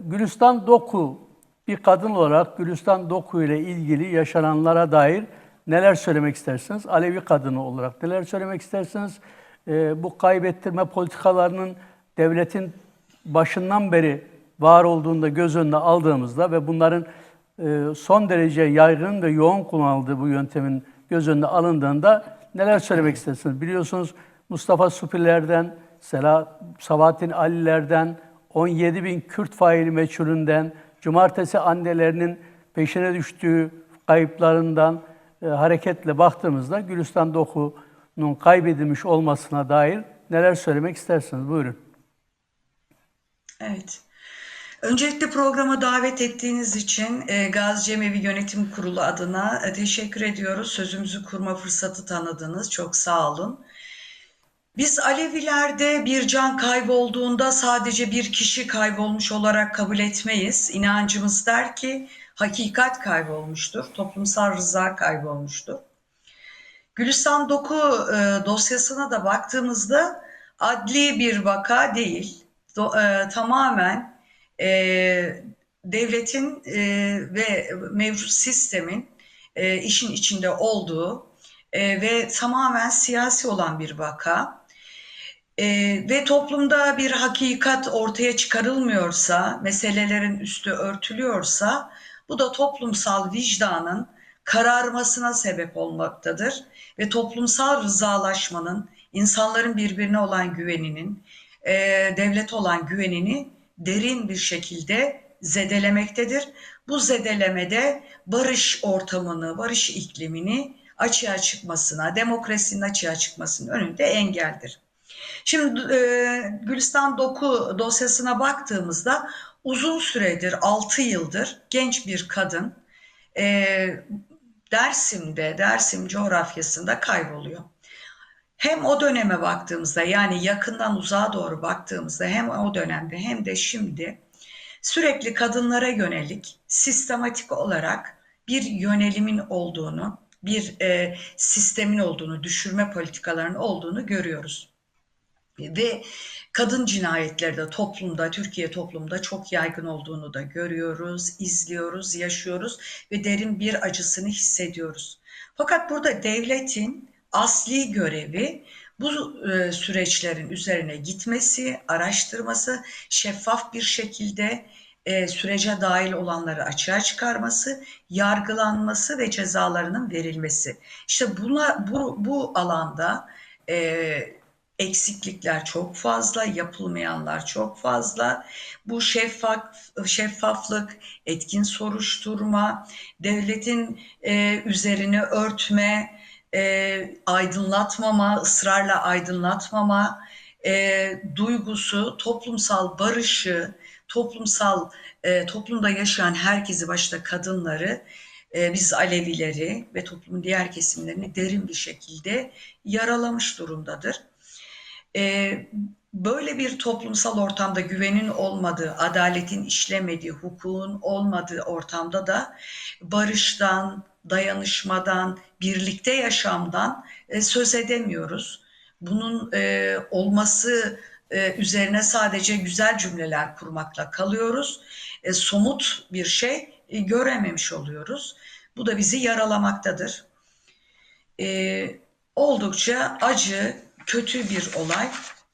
Gülistan Doku, bir kadın olarak Gülistan Doku ile ilgili yaşananlara dair neler söylemek istersiniz? Alevi kadını olarak neler söylemek istersiniz? Bu kaybettirme politikalarının devletin başından beri var olduğunda göz önüne aldığımızda ve bunların son derece yaygın ve yoğun kullanıldığı bu yöntemin göz önüne alındığında neler söylemek istersiniz? Biliyorsunuz Mustafa Supilerden, Sabahattin Ali'lerden, 17 bin Kürt faili meçhulünden, cumartesi annelerinin peşine düştüğü kayıplarından hareketle baktığımızda Gülistan Doku'nun kaybedilmiş olmasına dair neler söylemek istersiniz? Buyurun. Evet. Öncelikle programa davet ettiğiniz için Gazi Cemevi Yönetim Kurulu adına teşekkür ediyoruz. Sözümüzü kurma fırsatı tanıdınız. Çok sağ olun. Biz Alevilerde bir can kaybolduğunda sadece bir kişi kaybolmuş olarak kabul etmeyiz. İnancımız der ki hakikat kaybolmuştur, toplumsal rıza kaybolmuştur. Gülistan Doku dosyasına da baktığımızda adli bir vaka değil, tamamen devletin ve mevcut sistemin işin içinde olduğu ve tamamen siyasi olan bir vaka. Ve toplumda bir hakikat ortaya çıkarılmıyorsa, meselelerin üstü örtülüyorsa, bu da toplumsal vicdanın kararmasına sebep olmaktadır ve toplumsal rızalaşmanın, insanların birbirine olan güveninin, devlete olan güvenini derin bir şekilde zedelemektedir. Bu zedelemede barış ortamını, barış iklimini açığa çıkmasına, demokrasinin açığa çıkmasının önünde engeldir. Şimdi Gülistan Doku dosyasına baktığımızda uzun süredir, 6 yıldır genç bir kadın Dersim coğrafyasında kayboluyor. Hem o döneme baktığımızda, yani yakından uzağa doğru baktığımızda, hem o dönemde hem de şimdi sürekli kadınlara yönelik sistematik olarak bir yönelimin olduğunu, bir sistemin olduğunu, düşürme politikalarının olduğunu görüyoruz. Ve kadın cinayetleri de toplumda, Türkiye toplumda çok yaygın olduğunu da görüyoruz, izliyoruz, yaşıyoruz ve derin bir acısını hissediyoruz. Fakat burada devletin asli görevi bu süreçlerin üzerine gitmesi, araştırması, şeffaf bir şekilde sürece dahil olanları açığa çıkarması, yargılanması ve cezalarının verilmesi. İşte bu alanda eksiklikler çok fazla, yapılmayanlar çok fazla. Bu şeffaflık, etkin soruşturma, devletin üzerini örtme, aydınlatmama, ısrarla aydınlatmama duygusu, toplumsal barışı, toplumda yaşayan herkesi, başta kadınları, biz Alevileri ve toplumun diğer kesimlerini derin bir şekilde yaralamış durumdadır. Böyle bir toplumsal ortamda güvenin olmadığı, adaletin işlemediği, hukukun olmadığı ortamda da barıştan, dayanışmadan, birlikte yaşamdan söz edemiyoruz. Bunun olması üzerine sadece güzel cümleler kurmakla kalıyoruz. Somut bir şey görememiş oluyoruz. Bu da bizi yaralamaktadır. Oldukça acı, kötü bir olay.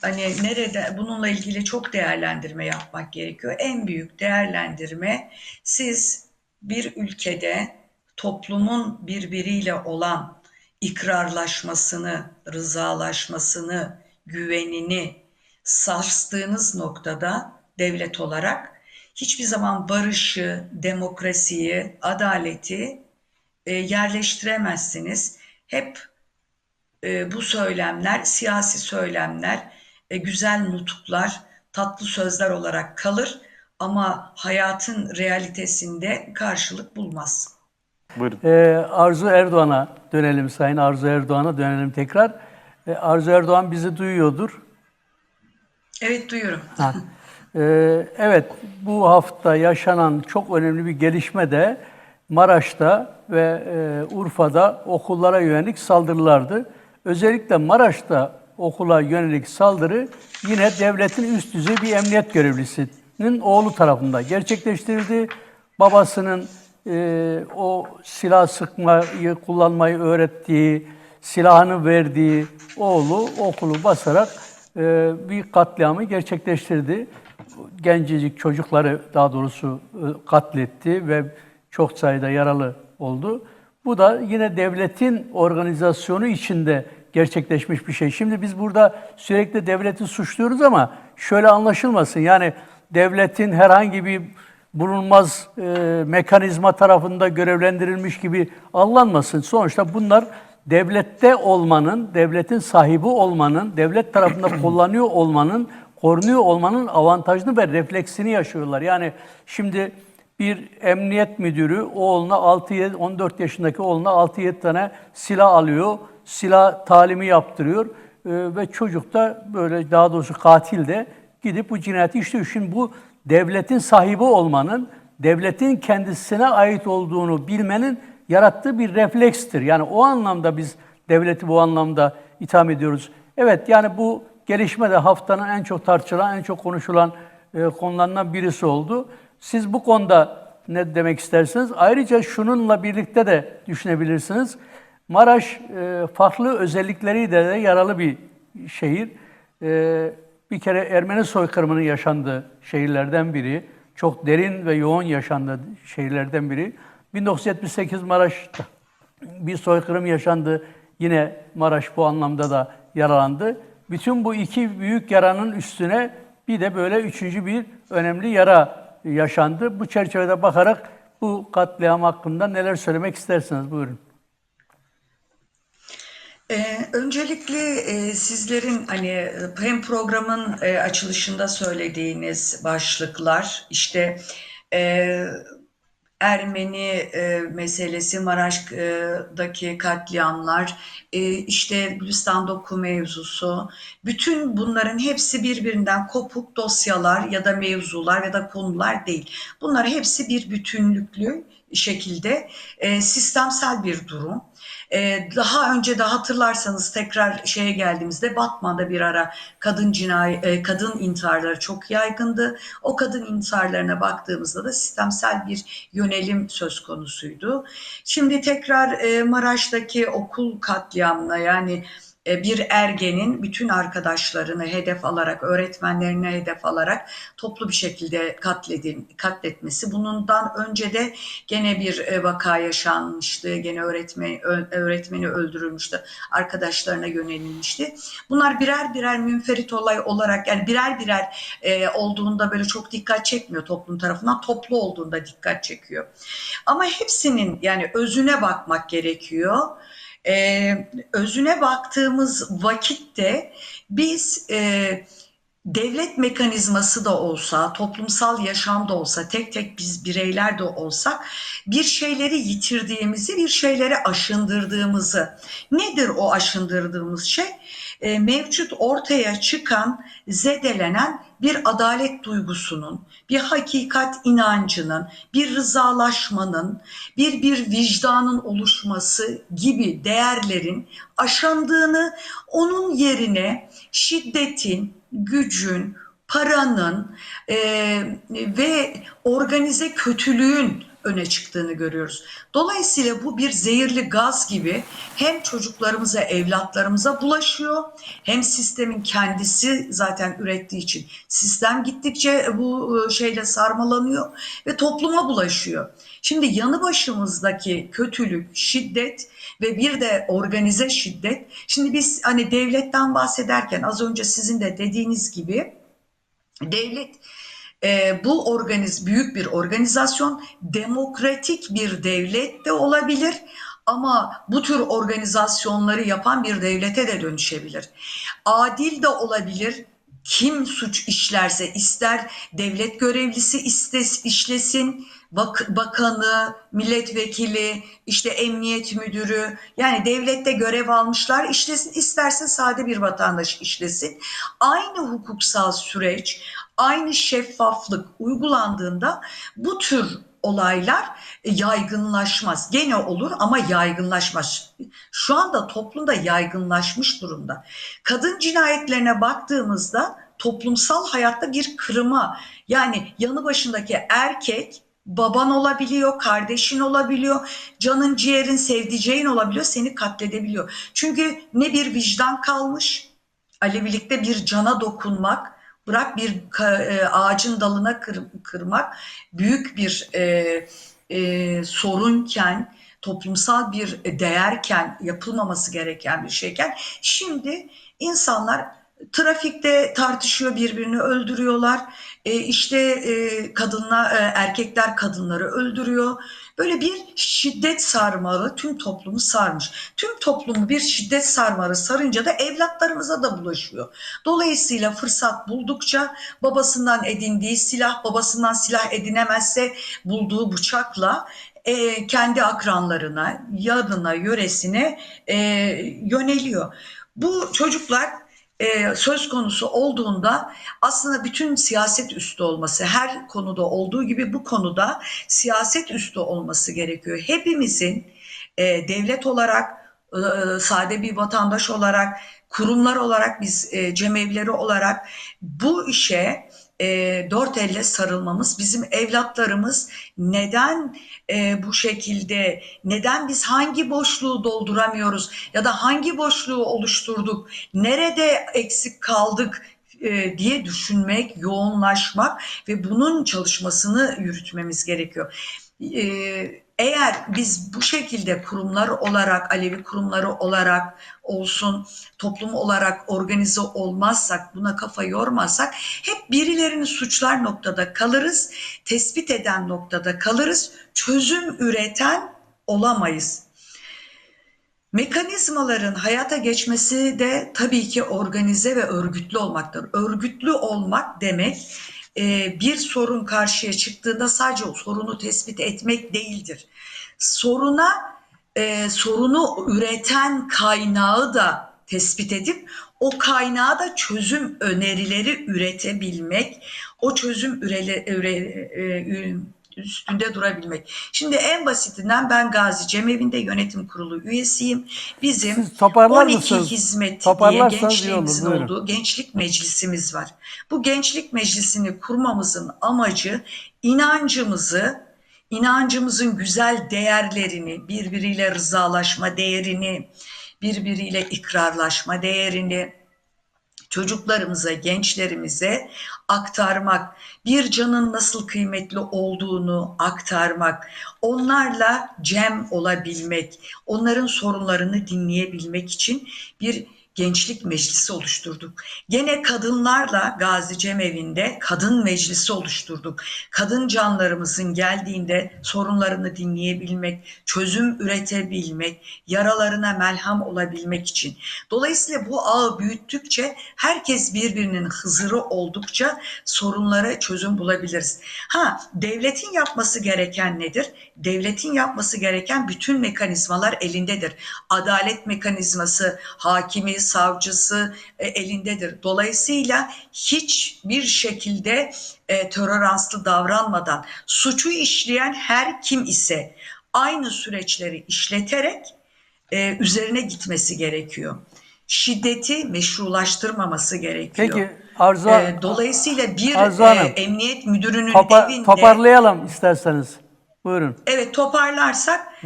Hani nerede, bununla ilgili çok değerlendirme yapmak gerekiyor. En büyük değerlendirme, siz bir ülkede toplumun birbiriyle olan ikrarlaşmasını, rızalaşmasını, güvenini sarstığınız noktada devlet olarak hiçbir zaman barışı, demokrasiyi, adaleti yerleştiremezsiniz. Hep bu söylemler, siyasi söylemler, güzel nutuklar, tatlı sözler olarak kalır ama hayatın realitesinde karşılık bulmaz. Buyurun. Arzu Erdoğan'a dönelim, Sayın Arzu Erdoğan'a dönelim tekrar. Arzu Erdoğan bizi duyuyordur. Evet, duyuyorum. Evet, bu hafta yaşanan çok önemli bir gelişme de Maraş'ta ve Urfa'da okullara yönelik saldırılardı. Özellikle Maraş'ta okula yönelik saldırı yine devletin üst düzey bir emniyet görevlisi kişinin oğlu tarafından gerçekleştirildi. Babasının o silah sıkmayı, kullanmayı öğrettiği, silahını verdiği oğlu okulu basarak bir katliamı gerçekleştirdi. Gencecik çocukları daha doğrusu katletti ve çok sayıda yaralı oldu. Bu da yine devletin organizasyonu içinde gerçekleşmiş bir şey. Şimdi biz burada sürekli devleti suçluyoruz ama şöyle anlaşılmasın. Yani devletin herhangi bir bulunmaz mekanizma tarafında görevlendirilmiş gibi algılanmasın. Sonuçta bunlar devlette olmanın, devletin sahibi olmanın, devlet tarafından kullanıyor olmanın, korunuyor olmanın avantajını ve refleksini yaşıyorlar. Yani şimdi bir emniyet müdürü oğluna 14 yaşındaki oğluna 6-7 tane silah alıyor, silah talimi yaptırıyor ve çocuk da böyle daha doğrusu katil de gidip bu cinayeti işliyor. Şimdi bu devletin sahibi olmanın, devletin kendisine ait olduğunu bilmenin yarattığı bir reflekstir. Yani o anlamda biz devleti bu anlamda itham ediyoruz. Evet, yani bu gelişme de haftanın en çok tartışılan, en çok konuşulan konularından birisi oldu. Siz bu konuda ne demek istersiniz? Ayrıca şununla birlikte de düşünebilirsiniz. Maraş farklı özellikleriyle de yaralı bir şehir. Bir kere Ermeni soykırımının yaşandığı şehirlerden biri. Çok derin ve yoğun yaşandığı şehirlerden biri. 1978 Maraş'ta bir soykırım yaşandı. Yine Maraş bu anlamda da yaralandı. Bütün bu iki büyük yaranın üstüne bir de böyle üçüncü bir önemli yara yaşandı. Bu çerçevede bakarak bu katliam hakkında neler söylemek istersiniz? Buyurun. Öncelikle sizlerin hani hem programın açılışında söylediğiniz başlıklar işte e, Ermeni meselesi, Maraş'daki katliamlar, işte Gülistan Doku mevzusu, bütün bunların hepsi birbirinden kopuk dosyalar ya da mevzular ya da konular değil. Bunlar hepsi bir bütünlüklü şekilde sistemsel bir durum. Daha önce de hatırlarsanız tekrar şeye geldiğimizde Batman'da bir ara kadın intiharları çok yaygındı. O kadın intiharlarına baktığımızda da sistemsel bir yönelim söz konusuydu. Şimdi tekrar Maraş'taki okul katliamına yani bir ergenin bütün arkadaşlarını hedef alarak, öğretmenlerini hedef alarak toplu bir şekilde katletmesi. Bundan önce de gene bir vaka yaşanmıştı. Gene öğretmeni öldürülmüştü. Arkadaşlarına yönelilmişti. Bunlar birer birer münferit olay olarak yani birer birer olduğunda böyle çok dikkat çekmiyor toplum tarafından. Toplu olduğunda dikkat çekiyor. Ama hepsinin yani özüne bakmak gerekiyor. Özüne baktığımız vakitte biz devlet mekanizması da olsa, toplumsal yaşam da olsa, tek tek biz bireyler de olsak bir şeyleri yitirdiğimizi, bir şeyleri aşındırdığımızı. Nedir o aşındırdığımız şey? Mevcut ortaya çıkan, zedelenen bir adalet duygusunun, bir hakikat inancının, bir rızalaşmanın, bir vicdanın oluşması gibi değerlerin aşındığını, onun yerine şiddetin, gücün, paranın ve organize kötülüğün öne çıktığını görüyoruz. Dolayısıyla bu bir zehirli gaz gibi hem çocuklarımıza, evlatlarımıza bulaşıyor, hem sistemin kendisi zaten ürettiği için sistem gittikçe bu şeyle sarmalanıyor ve topluma bulaşıyor. Şimdi yanı başımızdaki kötülük, şiddet ve bir de organize şiddet. Şimdi biz hani devletten bahsederken az önce sizin de dediğiniz gibi devlet bu büyük bir organizasyon, demokratik bir devlet de olabilir ama bu tür organizasyonları yapan bir devlete de dönüşebilir. Adil de olabilir. Kim suç işlerse ister devlet görevlisi işlesin, bakanı, milletvekili, işte emniyet müdürü yani devlette görev almışlar işlesin, isterse sade bir vatandaş işlesin. Aynı hukuksal süreç, aynı şeffaflık uygulandığında bu tür olaylar yaygınlaşmaz. Gene olur ama yaygınlaşmaz. Şu anda toplumda yaygınlaşmış durumda. Kadın cinayetlerine baktığımızda toplumsal hayatta bir kırıma, yani yanı başındaki erkek baban olabiliyor, kardeşin olabiliyor, canın ciğerin sevdiceğin olabiliyor, seni katledebiliyor. Çünkü ne bir vicdan kalmış, Alevilikte bir cana dokunmak, bırak bir ağacın dalına kırmak büyük bir sorunken, toplumsal bir değerken, yapılmaması gereken bir şeyken, şimdi insanlar trafikte tartışıyor, birbirini öldürüyorlar. Erkekler kadınları öldürüyor. Böyle bir şiddet sarmalı tüm toplumu sarmış. Tüm toplumu bir şiddet sarmalı sarınca da evlatlarımıza da bulaşıyor. Dolayısıyla fırsat buldukça babasından edindiği silah, babasından silah edinemezse bulduğu bıçakla kendi akranlarına, yanına, yöresine yöneliyor. Bu çocuklar söz konusu olduğunda aslında bütün siyaset üstü olması, her konuda olduğu gibi bu konuda siyaset üstü olması gerekiyor. Hepimizin devlet olarak, sade bir vatandaş olarak, kurumlar olarak, biz cemevleri olarak bu işe dört elle sarılmamız, bizim evlatlarımız neden bu şekilde, neden biz hangi boşluğu dolduramıyoruz ya da hangi boşluğu oluşturduk, nerede eksik kaldık diye düşünmek, yoğunlaşmak ve bunun çalışmasını yürütmemiz gerekiyor. Eğer biz bu şekilde kurumlar olarak, Alevi kurumları olarak olsun, toplum olarak organize olmazsak, buna kafa yormazsak hep birilerini suçlar noktada kalırız, tespit eden noktada kalırız, çözüm üreten olamayız. Mekanizmaların hayata geçmesi de tabii ki organize ve örgütlü olmaktır. Örgütlü olmak demek bir sorun karşıya çıktığında sadece o sorunu tespit etmek değildir. Sorunu üreten kaynağı da tespit edip o kaynağı da çözüm önerileri üretebilmek, o çözüm üstünde durabilmek. Şimdi en basitinden ben Gazi Cemevi'nde yönetim kurulu üyesiyim. Bizim Siz toparlar 12 mısınız? hizmet diye Toparlarsanız iyi olur. gençliğimizin Buyurun. olduğu gençlik meclisimiz var. Bu gençlik meclisini kurmamızın amacı inancımızın güzel değerlerini, birbiriyle rızalaşma değerini, birbiriyle ikrarlaşma değerini, çocuklarımıza, gençlerimize aktarmak, bir canın nasıl kıymetli olduğunu aktarmak, onlarla cem olabilmek, onların sorunlarını dinleyebilmek için bir gençlik meclisi oluşturduk. Gene kadınlarla Gazi Cemevi'nde kadın meclisi oluşturduk. Kadın canlarımızın geldiğinde sorunlarını dinleyebilmek, çözüm üretebilmek, yaralarına melham olabilmek için. Dolayısıyla bu ağı büyüttükçe herkes birbirinin hızırı oldukça sorunlara çözüm bulabiliriz. Devletin yapması gereken nedir? Devletin yapması gereken bütün mekanizmalar elindedir. Adalet mekanizması, hakimi, savcısı elindedir. Dolayısıyla hiçbir şekilde toleranslı davranmadan suçu işleyen her kim ise aynı süreçleri işleterek üzerine gitmesi gerekiyor. Şiddeti meşrulaştırmaması gerekiyor. Peki Dolayısıyla bir Arzu Hanım, emniyet müdürünün evinde toparlayalım isterseniz. Buyurun. evet toparlarsak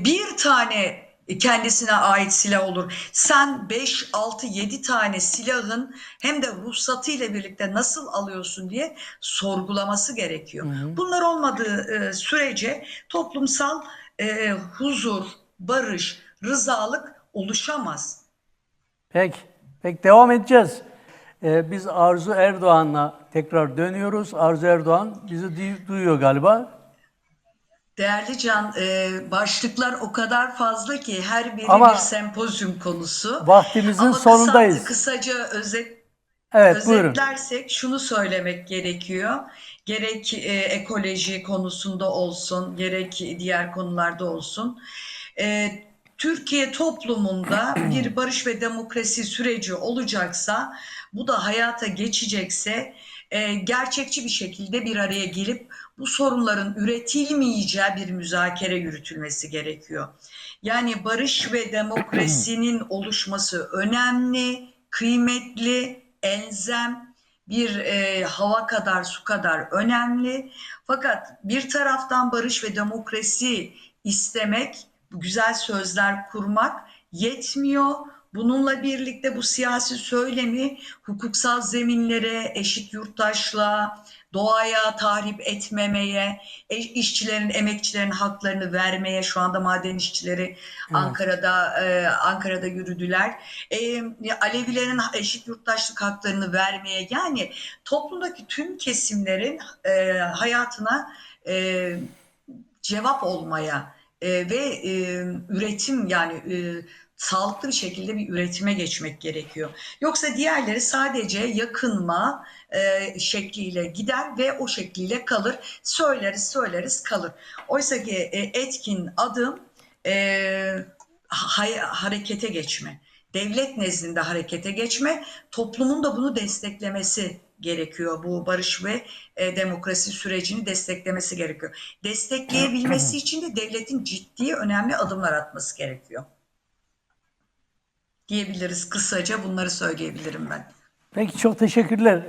bir tane kendisine ait silah olur. Sen 5, 6, 7 tane silahın hem de ruhsatıyla birlikte nasıl alıyorsun diye sorgulaması gerekiyor. Bunlar olmadığı sürece toplumsal huzur, barış, rızalık oluşamaz. Peki. Peki devam edeceğiz. Biz Arzu Erdoğan'la tekrar dönüyoruz. Arzu Erdoğan bizi duyuyor galiba. Değerli Can, başlıklar o kadar fazla ki her biri Ama bir sempozyum konusu. vaktimizin Ama sonundayız. kısaca Evet, buyurun. özetlersek şunu söylemek gerekiyor. Gerek ekoloji konusunda olsun, gerek diğer konularda olsun. Türkiye toplumunda bir barış ve demokrasi süreci olacaksa, bu da hayata geçecekse, gerçekçi bir şekilde bir araya gelip bu sorunların üretilmeyeceği bir müzakere yürütülmesi gerekiyor. Yani barış ve demokrasinin oluşması önemli, kıymetli, elzem bir hava kadar, su kadar önemli. Fakat bir taraftan barış ve demokrasi istemek, güzel sözler kurmak yetmiyor. Bununla birlikte bu siyasi söylemi hukuksal zeminlere, eşit yurttaşlığa, doğaya tahrip etmemeye, işçilerin, emekçilerin haklarını vermeye, şu anda maden işçileri Evet. Ankara'da yürüdüler. Alevilerin eşit yurttaşlık haklarını vermeye, yani toplumdaki tüm kesimlerin hayatına cevap olmaya ve üretim, yani sağlıklı bir şekilde bir üretime geçmek gerekiyor. Yoksa diğerleri sadece yakınma şekliyle gider ve o şekliyle kalır. Söyleriz kalır. Oysa ki etkin adım harekete geçme. Devlet nezdinde harekete geçme, toplumun da bunu desteklemesi gerekiyor. Bu barış ve demokrasi sürecini desteklemesi gerekiyor. Destekleyebilmesi için de devletin ciddi, önemli adımlar atması gerekiyor. Diyebiliriz. Kısaca bunları söyleyebilirim ben. Peki çok teşekkürler.